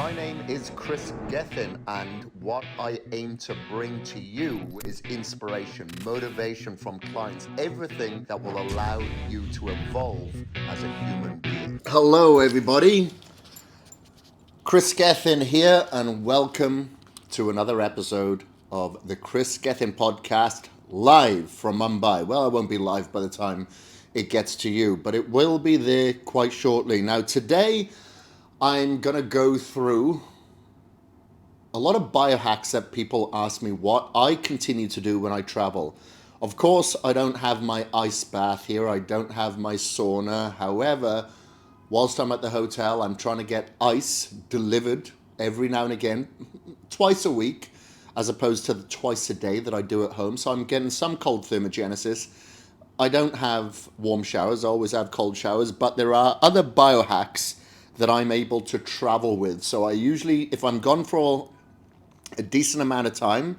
My name is Kris Gethin, and what I aim to bring to you is inspiration, motivation from clients, everything that will allow you to evolve as a human being. Hello, everybody. Kris Gethin here, and welcome to another episode of the Kris Gethin podcast, live from Mumbai. Well, I won't be live by the time it gets to you, but it will be there quite shortly. Now, today, I'm going to go through a lot of biohacks that people ask me what I continue to do when I travel. Of course, I don't have my ice bath here. I don't have my sauna. However, whilst I'm at the hotel, I'm trying to get ice delivered every now and again, twice a week, as opposed to the twice a day that I do at home. So I'm getting some cold thermogenesis. I don't have warm showers. I always have cold showers, but there are other biohacks that I'm able to travel with. So I usually, if I'm gone for a decent amount of time,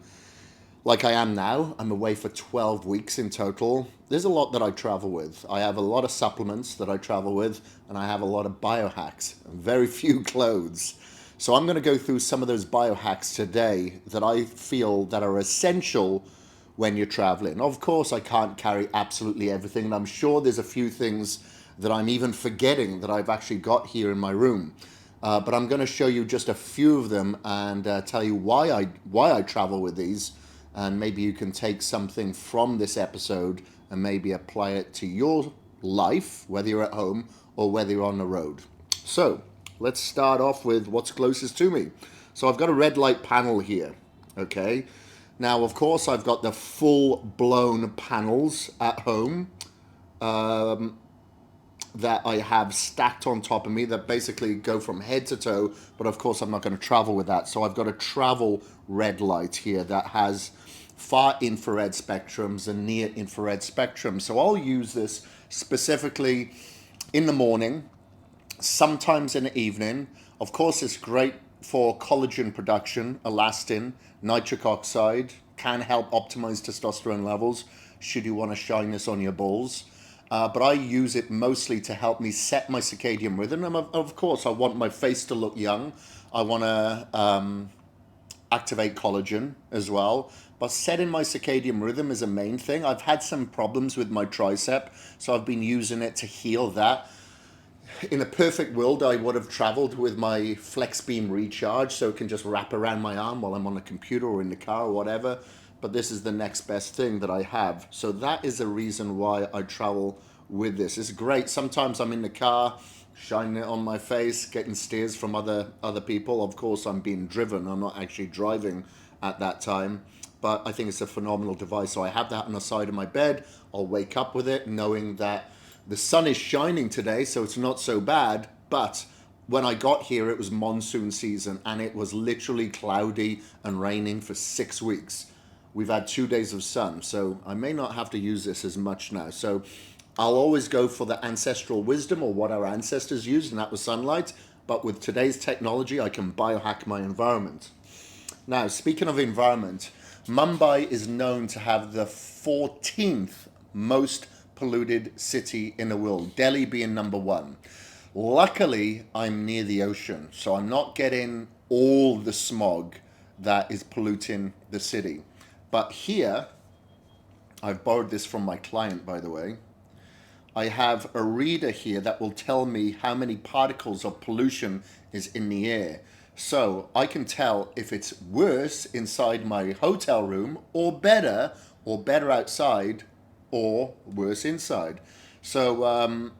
like I am now, I'm away for 12 weeks in total. There's a lot that I travel with. I have a lot of supplements that I travel with, and I have a lot of biohacks, and very few clothes. So I'm going to go through some of those biohacks today that I feel that are essential when you're traveling. Of course, I can't carry absolutely everything, and I'm sure there's a few things that I'm even forgetting that I've actually got here in my room. But I'm going to show you just a few of them and tell you why I travel with these, and maybe you can take something from this episode and maybe apply it to your life, whether you're at home or whether you're on the road. So let's start off with what's closest to me. So I've got a red light panel here, okay? Now, of course, I've got the full-blown panels at home that I have stacked on top of me that basically go from head to toe, but of course I'm not going to travel with that. So I've got a travel red light here that has far infrared spectrums and near infrared spectrums. So I'll use this specifically in the morning, sometimes in the evening. Of course, it's great for collagen production, elastin, nitric oxide, can help optimize testosterone levels should you want to shine this on your balls. But I use it mostly to help me set my circadian rhythm. And of course, I want my face to look young. I want to activate collagen as well. But setting my circadian rhythm is a main thing. I've had some problems with my tricep, so I've been using it to heal that. In a perfect world, I would have traveled with my flex beam recharge, so it can just wrap around my arm while I'm on the computer or in the car or whatever. But this is the next best thing that I have. So that is the reason why I travel with this. It's great. Sometimes I'm in the car, shining it on my face, getting stares from other people. Of course, I'm being driven. I'm not actually driving at that time. But I think it's a phenomenal device. So I have that on the side of my bed. I'll wake up with it knowing that the sun is shining today, so it's not so bad. But when I got here, it was monsoon season, and it was literally cloudy and raining for 6 weeks. We've had 2 days of sun, so I may not have to use this as much now. So I'll always go for the ancestral wisdom or what our ancestors used, and that was sunlight. But with today's technology, I can biohack my environment. Now, speaking of environment, Mumbai is known to have the 14th most polluted city in the world, Delhi being number one. Luckily, I'm near the ocean, so I'm not getting all the smog that is polluting the city. But here, I've borrowed this from my client, by the way. I have a reader here that will tell me how many particles of pollution is in the air. So I can tell if it's worse inside my hotel room or better outside or worse inside. So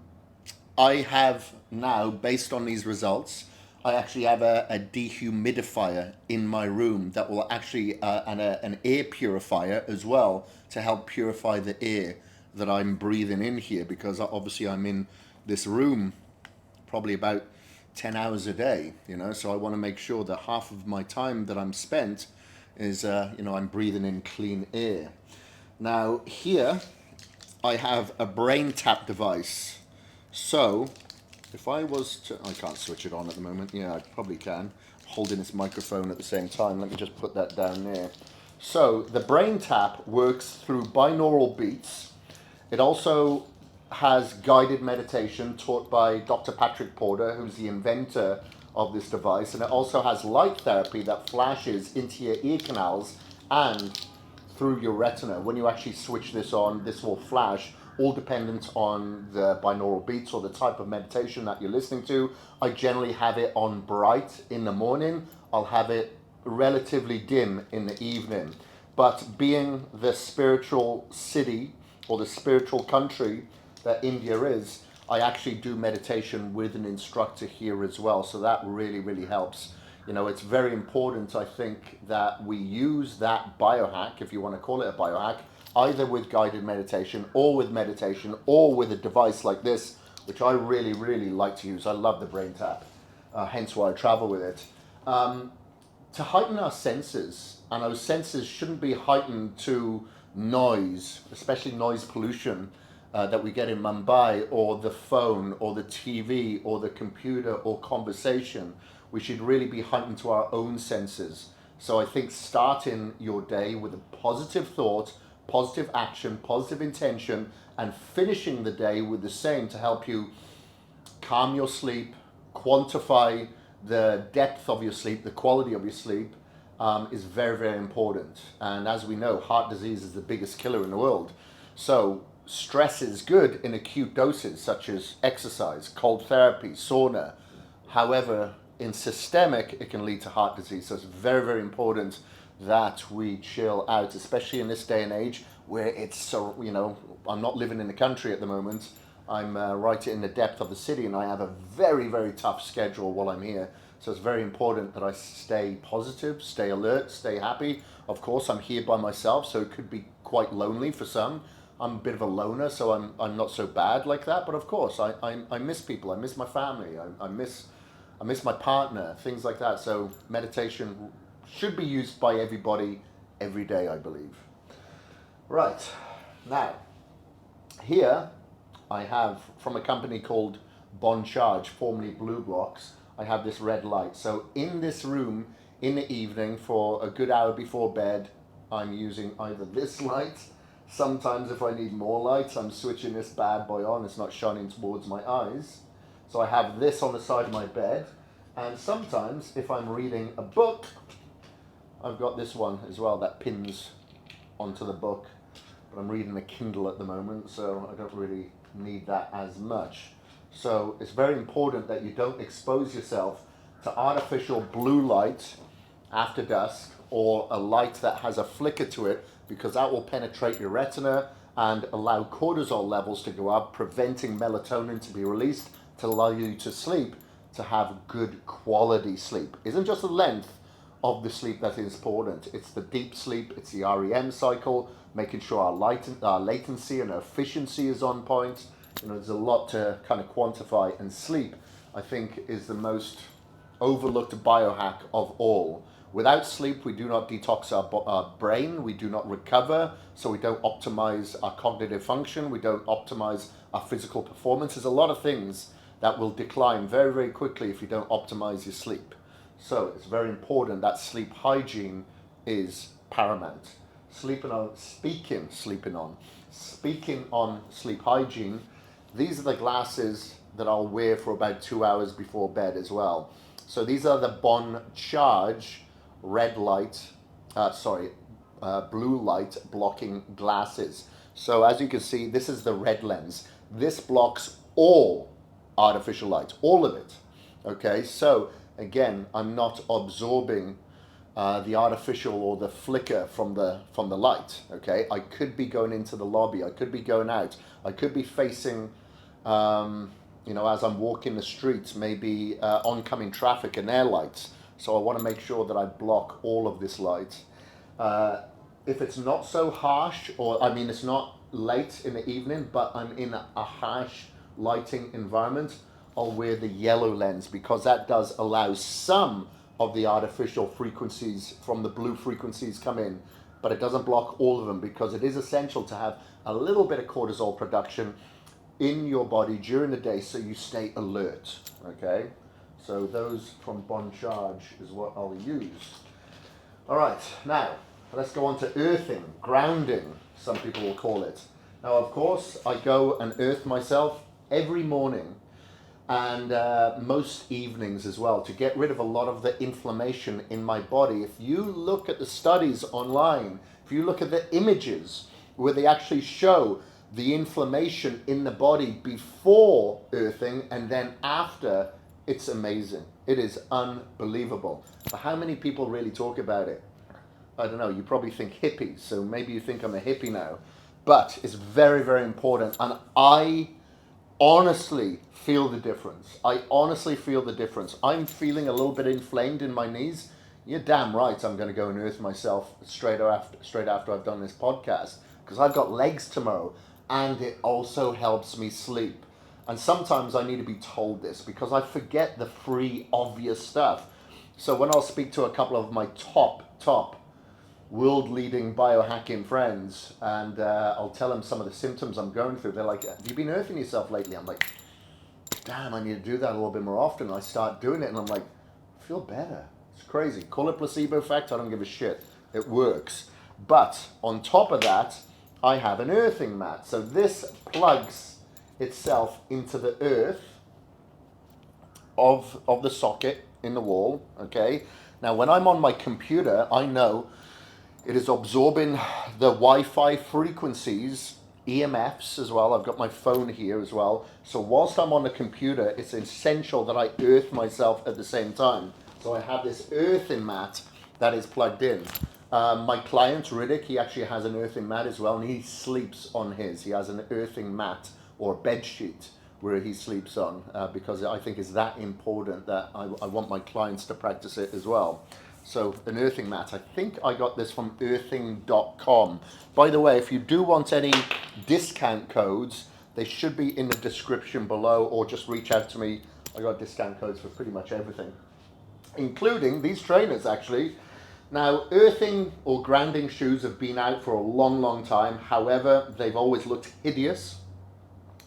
I have now, based on these results, I actually have a dehumidifier in my room that will actually, and an air purifier as well to help purify the air that I'm breathing in here, because obviously I'm in this room probably about 10 hours a day, so I want to make sure that half of my time that I'm spent is, I'm breathing in clean air. Now here I have a brain tap device. So if I was to, I can't switch it on at the moment. Yeah, I probably can. Holding this microphone at the same time. Let me just put that down there. So the brain tap works through binaural beats. It also has guided meditation taught by Dr. Patrick Porter, who's the inventor of this device, and it also has light therapy that flashes into your ear canals and through your retina. When you actually switch this on, this will flash, all dependent on the binaural beats or the type of meditation that you're listening to. I generally have it on bright in the morning. I'll have it relatively dim in the evening. But being the spiritual city or the spiritual country that India is, I actually do meditation with an instructor here as well. So that really, really helps. You know, it's very important, I think, that we use that biohack, if you want to call it a biohack, either with guided meditation or with meditation or with a device like this, which I really, really like to use. I love the brain tap, hence why I travel with it. To heighten our senses, and those senses shouldn't be heightened to noise, especially noise pollution that we get in Mumbai, or the phone, or the TV, or the computer, or conversation. We should really be heightened to our own senses. So I think starting your day with a positive thought, positive action, positive intention, and finishing the day with the same to help you calm your sleep, quantify the depth of your sleep, the quality of your sleep, is very, very important. And as we know, heart disease is the biggest killer in the world. So stress is good in acute doses, such as exercise, cold therapy, sauna. However, in systemic, it can lead to heart disease. So it's very, very important that we chill out, especially in this day and age where it's so, you know, I'm not living in the country at the moment. I'm right in the depth of the city, and I have a very, very tough schedule while I'm here. So it's very important that I stay positive, stay alert, stay happy. Of course, I'm here by myself, so it could be quite lonely for some. I'm a bit of a loner, so I'm not so bad like that. But of course, I miss people. I miss my family. I miss my partner, things like that. So meditation should be used by everybody every day, I believe. Right, now, here I have from a company called Bon Charge, formerly Blue Blocks, I have this red light. So in this room, in the evening, for a good hour before bed, I'm using either this light. Sometimes if I need more light, I'm switching this bad boy on. It's not shining towards my eyes. So I have this on the side of my bed. And sometimes if I'm reading a book, I've got this one as well that pins onto the book. But I'm reading a Kindle at the moment, so I don't really need that as much. So it's very important that you don't expose yourself to artificial blue light after dusk, or a light that has a flicker to it, because that will penetrate your retina and allow cortisol levels to go up, preventing melatonin to be released to allow you to sleep, to have good quality sleep. It isn't just the length of the sleep that is important. It's the deep sleep, it's the REM cycle, making sure our latency and our efficiency is on point. You know, there's a lot to kind of quantify, and sleep, I think, is the most overlooked biohack of all. Without sleep, we do not detox our brain, we do not recover, so we don't optimize our cognitive function, we don't optimize our physical performance. There's a lot of things that will decline very, very quickly if you don't optimize your sleep. So it's very important that sleep hygiene is paramount. Speaking on sleep hygiene, these are the glasses that I'll wear for about 2 hours before bed as well. So these are the Bon Charge blue light blocking glasses. So as you can see, this is the red lens. This blocks all artificial light, all of it. Okay, so again, I'm not absorbing the artificial or the flicker from the light. Okay, I could be going into the lobby, I could be going out, I could be facing, as I'm walking the streets, maybe oncoming traffic and air lights. So I want to make sure that I block all of this light. If it's not so harsh, it's not late in the evening, but I'm in a harsh lighting environment, I'll wear the yellow lens, because that does allow some of the artificial frequencies from the blue frequencies come in, but it doesn't block all of them, because it is essential to have a little bit of cortisol production in your body during the day so you stay alert. Okay, so those from Bon Charge is what I'll use. All right, now let's go on to earthing, grounding, some people will call it. Now, of course, I go and earth myself every morning. and most evenings as well, to get rid of a lot of the inflammation in my body. If you look at the studies online, if you look at the images where they actually show the inflammation in the body before earthing and then after, it's amazing. It is unbelievable. But how many people really talk about it? I don't know, you probably think hippies, so maybe you think I'm a hippie now. But it's very, very important. And I honestly feel the difference. I honestly feel the difference. I'm feeling a little bit inflamed in my knees. You're damn right I'm going to go and earth myself straight after I've done this podcast, because I've got legs tomorrow, and it also helps me sleep. And sometimes I need to be told this because I forget the free obvious stuff. So when I'll speak to a couple of my top world leading biohacking friends, and I'll tell them some of the symptoms I'm going through, they're like, have you been earthing yourself lately? I'm like, damn, I need to do that a little bit more often. I start doing it and I'm like, I feel better. It's crazy. Call it placebo effect, I don't give a shit. It works. But on top of that, I have an earthing mat. So this plugs itself into the earth of the socket in the wall, okay? Now when I'm on my computer, I know it is absorbing the Wi-Fi frequencies, EMFs as well. I've got my phone here as well. So whilst I'm on the computer, it's essential that I earth myself at the same time. So I have this earthing mat that is plugged in. My client, Riddick, he actually has an earthing mat as well, and he sleeps on his. He has an earthing mat or bed sheet where he sleeps on, because I think it's that important that I want my clients to practice it as well. So an earthing mat, I think I got this from earthing.com. By the way, if you do want any discount codes, they should be in the description below, or just reach out to me. I got discount codes for pretty much everything, including these trainers actually. Now, earthing or grounding shoes have been out for a long time. However, they've always looked hideous,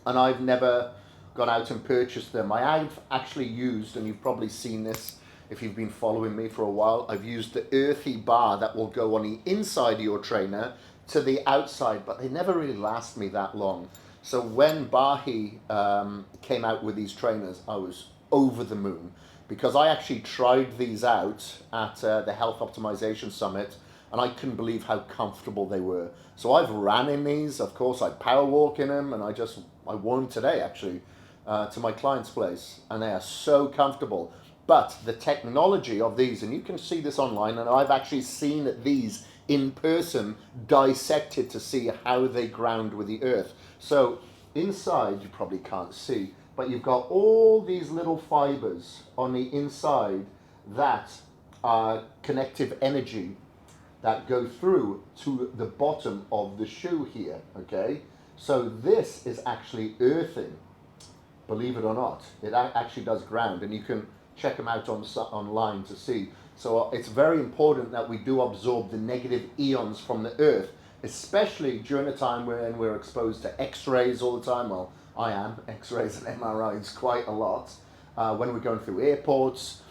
and I've never gone out and purchased them. I've actually used, and you've probably seen this if you've been following me for a while, I've used the earthy bar that will go on the inside of your trainer to the outside, but they never really last me that long. So when Bahi came out with these trainers, I was over the moon, because I actually tried these out at the Health Optimization Summit, and I couldn't believe how comfortable they were. So I've ran in these, of course, I power walk in them, and I wore them today actually to my client's place, and they are so comfortable. But the technology of these, and you can see this online, and I've actually seen these in person dissected to see how they ground with the earth. So inside, you probably can't see, but you've got all these little fibers on the inside that are connective energy that go through to the bottom of the shoe here, okay? So this is actually earthing, believe it or not. It actually does ground, and you can check them out online to see. So it's very important that we do absorb the negative ions from the earth, especially during a time when we're exposed to x-rays all the time. Well, I am, x-rays and MRIs quite a lot. When we're going through airports,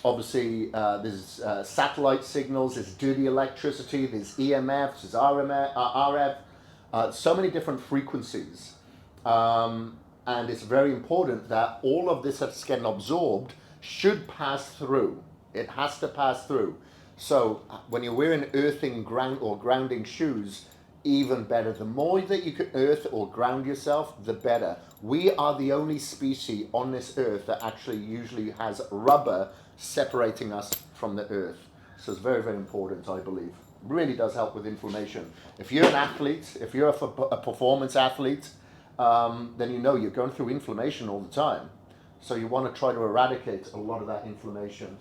obviously there's satellite signals, there's dirty electricity, there's EMFs, there's RF, so many different frequencies. And it's very important that all of this that's getting absorbed should pass through. It has to pass through. So when you're wearing earthing grounding shoes, even better. The more that you can earth or ground yourself, the better. We are the only species on this earth that actually usually has rubber separating us from the earth. So it's very, very important, I believe. Really does help with inflammation. If you're an athlete, if you're a performance athlete, then you know you're going through inflammation all the time. So you want to try to eradicate a lot of that inflammation.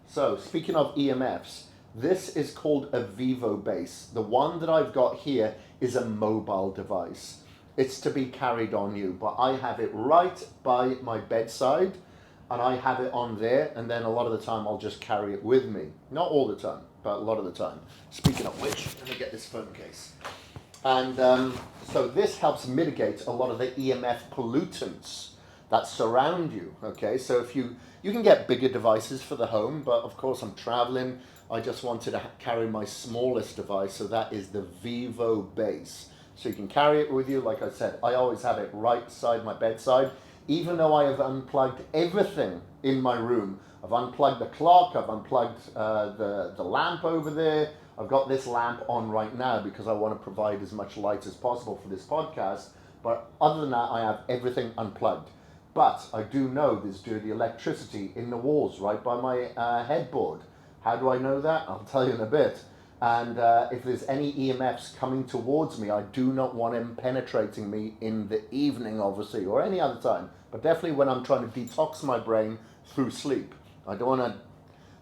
So speaking of EMFs, this is called a Vivo Base. The one that I've got here is a mobile device. It's to be carried on you, but I have it right by my bedside, and I have it on there, and then a lot of the time I'll just carry it with me. Not all the time, but a lot of the time. Speaking of which, let me get this phone case. And so this helps mitigate a lot of the EMF pollutants that surround you, okay? So if you can get bigger devices for the home, but of course I'm traveling, I just wanted to carry my smallest device, so that is the Vivo Base. So you can carry it with you, like I said, I always have it right beside my bedside. even though I have unplugged everything in my room. I've unplugged the clock, I've unplugged the lamp over there. I've got this lamp on right now because I want to provide as much light as possible for this podcast. But other than that, I have everything unplugged. But I do know there's dirty electricity in the walls right by my headboard. How do I know that? I'll tell you in a bit. And if there's any EMFs coming towards me, I do not want them penetrating me in the evening, obviously, or any other time. But definitely when I'm trying to detox my brain through sleep. I don't want to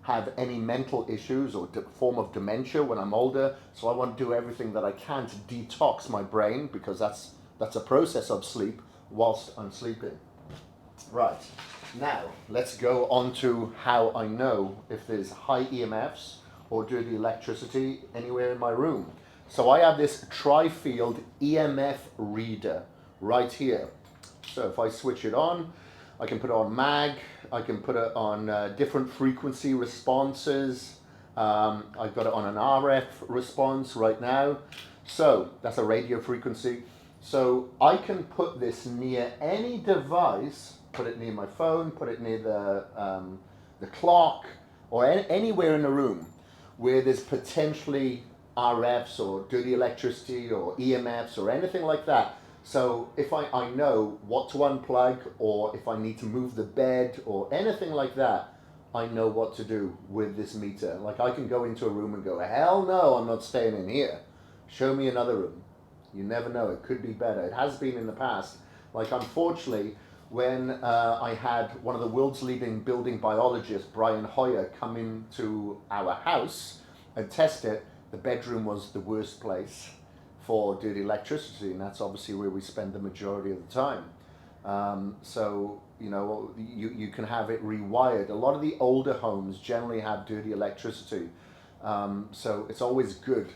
have any mental issues or form of dementia when I'm older. So I want to do everything that I can to detox my brain, because that's a process of sleep whilst I'm sleeping. Right, now let's go on to how I know if there's high EMFs or dirty electricity anywhere in my room. So I have this tri-field EMF reader right here. So if I switch it on, I can put it on mag, I can put it on different frequency responses. I've got it on an RF response right now. So that's a radio frequency. So I can put this near any device, put it near my phone, put it near the clock, or anywhere in the room where there's potentially RFs or dirty electricity or EMFs or anything like that. So if I know what to unplug, or if I need to move the bed or anything like that, I know what to do with this meter. Like, I can go into a room and go, hell no, I'm not staying in here. Show me another room. You never know, it could be better. It has been in the past. Like, unfortunately, when I had one of the world's leading building biologists, Brian Hoyer, come into our house and test it, the bedroom was the worst place for dirty electricity, and that's obviously where we spend the majority of the time. So, you know, you can have it rewired. A lot of the older homes generally have dirty electricity. So it's always good.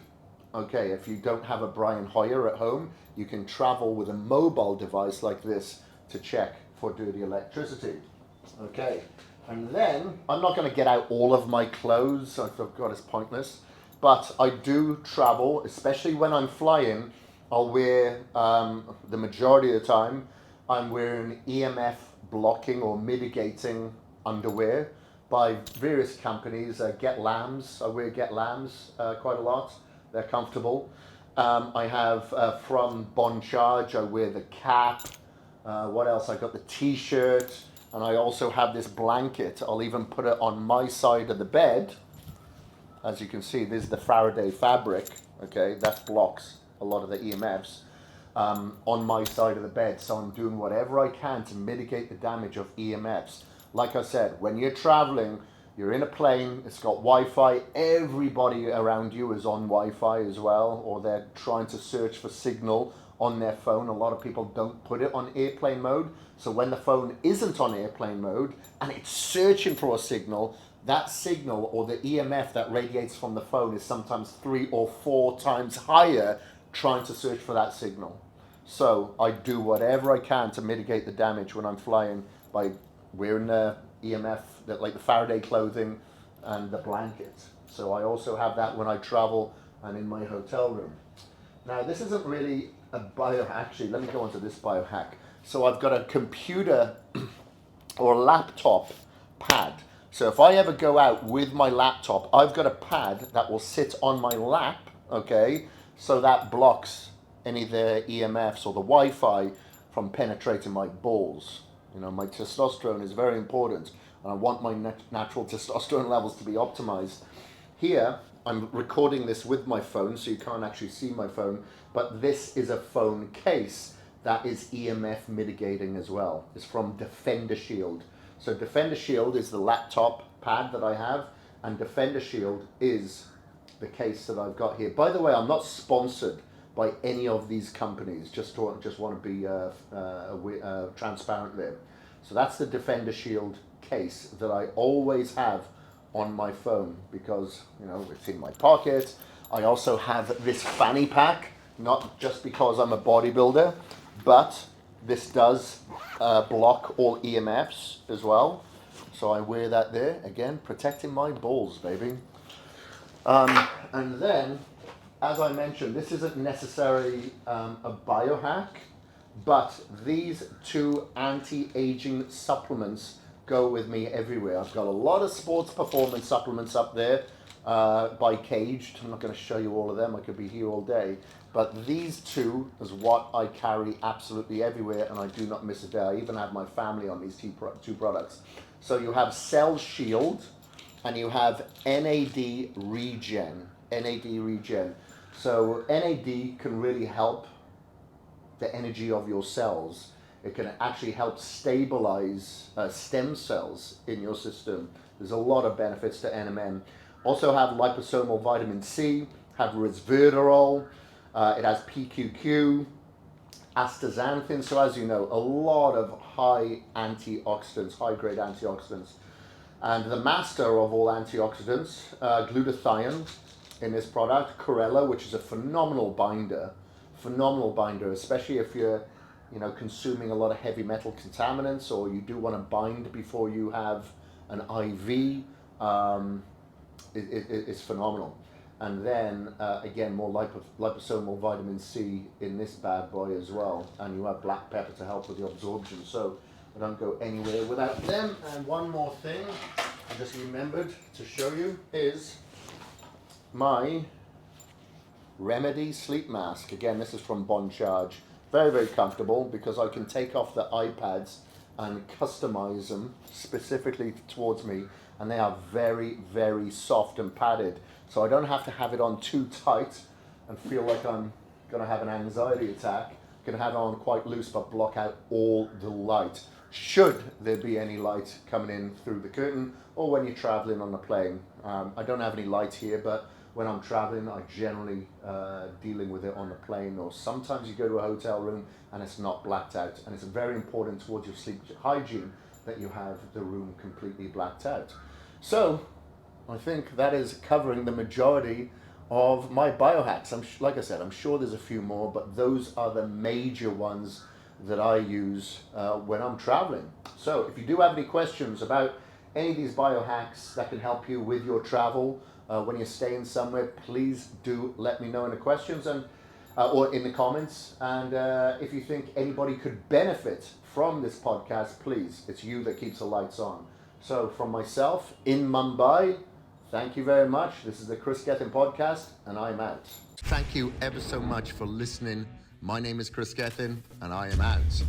Okay, if you don't have a Brian Hoyer at home, you can travel with a mobile device like this to check for dirty electricity. Okay, and then I'm not going to get out all of my clothes. I forgot, it's pointless. But I do travel, especially when I'm flying. I'll wear, the majority of the time, I'm wearing EMF blocking or mitigating underwear by various companies. Get Lambs, I wear Get Lambs quite a lot. They're comfortable. I have from Bon Charge, I wear the cap. What else? I got the t-shirt, and I also have this blanket. I'll even put it on my side of the bed. As you can see, this is the Faraday fabric, okay, that blocks a lot of the EMFs on my side of the bed. So I'm doing whatever I can to mitigate the damage of EMFs. Like I said, when you're traveling, you're in a plane, it's got Wi-Fi, everybody around you is on Wi-Fi as well, or they're trying to search for signal on their phone. A lot of people don't put it on airplane mode. So when the phone isn't on airplane mode and it's searching for a signal, that signal or the EMF that radiates from the phone is sometimes 3 or 4 times higher trying to search for that signal. So I do whatever I can to mitigate the damage when I'm flying by wearing the EMF, like the Faraday clothing and the blanket. So I also have that when I travel and in my hotel room. Now, this isn't really a biohack. Actually, let me go on to this biohack. So I've got a computer or laptop pad. So if I ever go out with my laptop, I've got a pad that will sit on my lap, okay? So that blocks any of the EMFs or the Wi-Fi from penetrating my balls. You know, my testosterone is very important, and I want my natural testosterone levels to be optimized. Here, I'm recording this with my phone, so you can't actually see my phone, but this is a phone case that is EMF mitigating as well. It's from Defender Shield. So Defender Shield is the laptop pad that I have, and Defender Shield is the case that I've got here. By the way, I'm not sponsored by any of these companies, just want to be transparent there. So that's the Defender Shield case that I always have on my phone because, you know, it's in my pocket. I also have this fanny pack, not just because I'm a bodybuilder, but this does block all EMFs as well. So I wear that there, again, protecting my balls, baby. And then, as I mentioned, this isn't necessarily a biohack, But these two anti-aging supplements go with me everywhere. I've got a lot of sports performance supplements up there by Caged. I'm not going to show you all of them. I could be here all day. But these two is what I carry absolutely everywhere, and I do not miss a day. I even have my family on these two products. So you have Cell Shield and you have NAD Regen. NAD Regen. So NAD can really help the energy of your cells. It can actually help stabilize stem cells in your system. There's a lot of benefits to NMN. Also have liposomal vitamin C, have resveratrol, it has PQQ, astaxanthin. So as you know, a lot of high antioxidants, high grade antioxidants. And the master of all antioxidants, glutathione in this product, chlorella, which is a phenomenal binder, especially if you're consuming a lot of heavy metal contaminants, or you do want to bind before you have an IV. It's phenomenal. And then again, more liposomal vitamin C in this bad boy as well, and you have black pepper to help with the absorption. So I don't go anywhere without them. And one more thing I just remembered to show you is my Remedy sleep mask. Again, this is from Bon Charge. Very, very comfortable because I can take off the iPads and customize them specifically towards me, and they are very, very soft and padded. So I don't have to have it on too tight and feel like I'm going to have an anxiety attack. I can have it on quite loose but block out all the light, should there be any light coming in through the curtain or when you're traveling on the plane. I don't have any light here, but when I'm traveling, I generally dealing with it on the plane, or sometimes you go to a hotel room and it's not blacked out. And it's very important towards your sleep hygiene that you have the room completely blacked out. So I think that is covering the majority of my biohacks. Like I said, I'm sure there's a few more, but those are the major ones that I use when I'm traveling. So if you do have any questions about any of these biohacks that can help you with your travel, when you're staying somewhere, please do let me know in the questions and or in the comments. And if you think anybody could benefit from this podcast, please, it's you that keeps the lights on. So from myself in Mumbai, thank you very much. This is the Kris Gethin podcast, and I'm out. Thank you ever so much for listening. My name is Kris Gethin, and I am out.